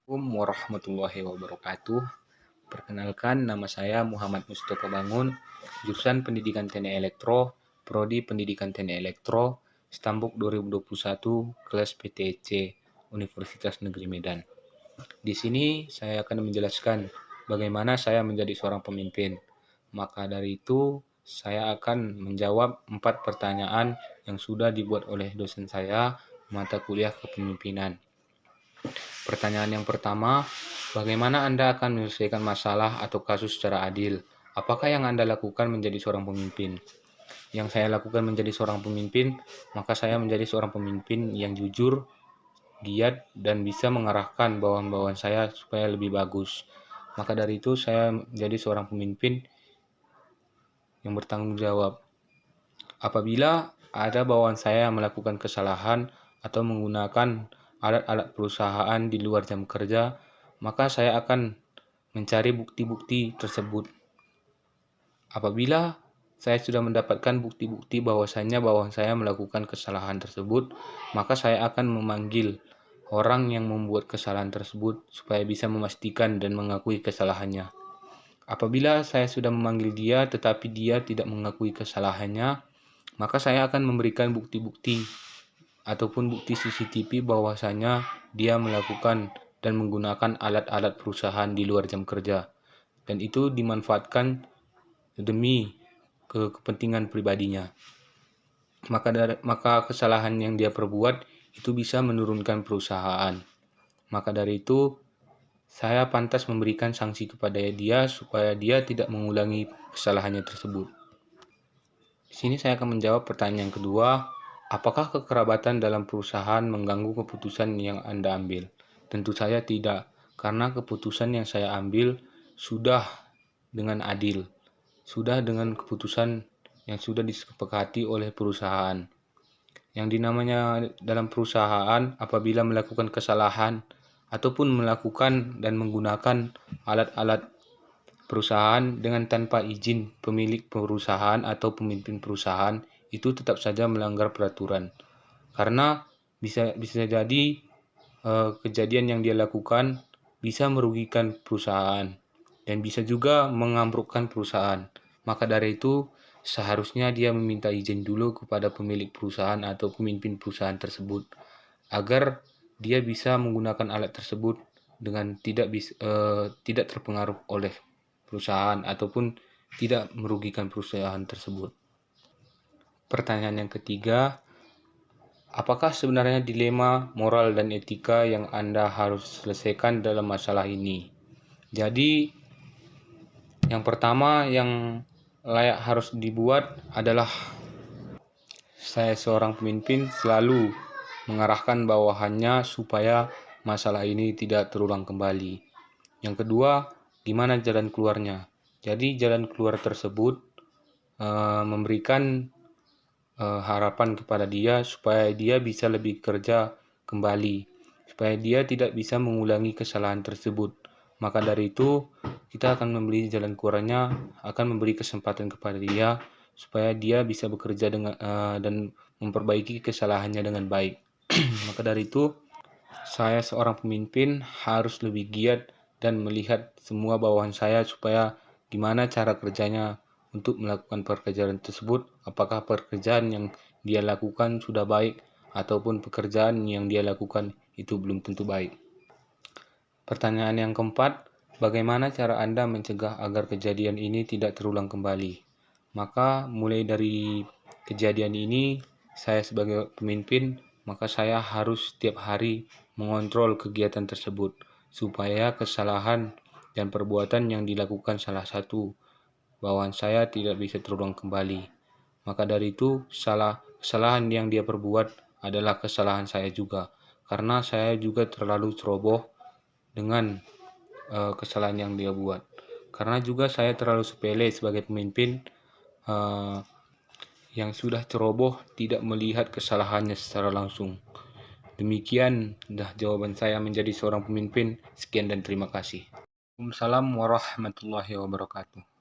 Assalamualaikum warahmatullahi wabarakatuh. Perkenalkan, nama saya Muhammad Mustofa Bangun, jurusan Pendidikan Teknik Elektro, Prodi Pendidikan Teknik Elektro, Stambuk 2021, kelas PTC, Universitas Negeri Medan. Di sini saya akan menjelaskan bagaimana saya menjadi seorang pemimpin. Maka dari itu, saya akan menjawab 4 pertanyaan yang sudah dibuat oleh dosen saya mata kuliah kepemimpinan. Pertanyaan yang pertama, bagaimana Anda akan menyelesaikan masalah atau kasus secara adil? Apakah yang Anda lakukan menjadi seorang pemimpin? Yang saya lakukan menjadi seorang pemimpin, maka saya menjadi seorang pemimpin yang jujur, giat, dan bisa mengarahkan bawahan-bawahan saya supaya lebih bagus. Maka dari itu, saya menjadi seorang pemimpin yang bertanggung jawab. Apabila ada bawahan saya yang melakukan kesalahan atau menggunakan alat-alat perusahaan di luar jam kerja, maka saya akan mencari bukti-bukti tersebut. Apabila saya sudah mendapatkan bukti-bukti bahwasannya bawahan saya melakukan kesalahan tersebut, maka saya akan memanggil orang yang membuat kesalahan tersebut supaya bisa memastikan dan mengakui kesalahannya. Apabila saya sudah memanggil dia tetapi dia tidak mengakui kesalahannya, maka saya akan memberikan bukti-bukti ataupun bukti CCTV bahwasanya dia melakukan dan menggunakan alat-alat perusahaan di luar jam kerja, dan itu dimanfaatkan demi kepentingan pribadinya. Maka kesalahan yang dia perbuat itu bisa menurunkan perusahaan. Maka dari itu saya pantas memberikan sanksi kepada dia supaya dia tidak mengulangi kesalahannya tersebut. Di sini saya akan menjawab pertanyaan kedua, apakah kekerabatan dalam perusahaan mengganggu keputusan yang Anda ambil? Tentu saja tidak, karena keputusan yang saya ambil sudah dengan adil, sudah dengan keputusan yang sudah disepakati oleh perusahaan. Yang dinamanya dalam perusahaan, apabila melakukan kesalahan ataupun melakukan dan menggunakan alat-alat perusahaan dengan tanpa izin pemilik perusahaan atau pemimpin perusahaan, itu tetap saja melanggar peraturan. Karena bisa jadi kejadian yang dia lakukan bisa merugikan perusahaan dan bisa juga mengambrukkan perusahaan. Maka dari itu seharusnya dia meminta izin dulu kepada pemilik perusahaan atau pemimpin perusahaan tersebut agar dia bisa menggunakan alat tersebut dengan tidak terpengaruh oleh perusahaan ataupun tidak merugikan perusahaan tersebut. Pertanyaan yang ketiga, apakah sebenarnya dilema moral dan etika yang Anda harus selesaikan dalam masalah ini? Jadi, yang pertama yang layak harus dibuat adalah saya seorang pemimpin selalu mengarahkan bawahannya supaya masalah ini tidak terulang kembali. Yang kedua, gimana jalan keluarnya? Jadi jalan keluar tersebut memberikan harapan kepada dia supaya dia bisa lebih kerja kembali, supaya dia tidak bisa mengulangi kesalahan tersebut. Maka dari itu kita akan memberi jalan keluarnya, akan memberi kesempatan kepada dia supaya dia bisa bekerja dengan dan memperbaiki kesalahannya dengan baik. Maka dari itu saya seorang pemimpin harus lebih giat dan melihat semua bawahan saya supaya gimana cara kerjanya untuk melakukan pekerjaan tersebut, apakah pekerjaan yang dia lakukan sudah baik ataupun pekerjaan yang dia lakukan itu belum tentu baik. Pertanyaan yang keempat, bagaimana cara Anda mencegah agar kejadian ini tidak terulang kembali? Maka mulai dari kejadian ini, saya sebagai pemimpin, maka saya harus setiap hari mengontrol kegiatan tersebut supaya kesalahan dan perbuatan yang dilakukan salah satu bawahan saya tidak bisa terulang kembali. Maka dari itu kesalahan yang dia perbuat adalah kesalahan saya juga, karena saya juga terlalu ceroboh dengan kesalahan yang dia buat. Karena juga saya terlalu sepele sebagai pemimpin yang sudah ceroboh tidak melihat kesalahannya secara langsung. Demikian dah jawaban saya menjadi seorang pemimpin. Sekian dan terima kasih. Waalaikumsalam warahmatullahi wabarakatuh.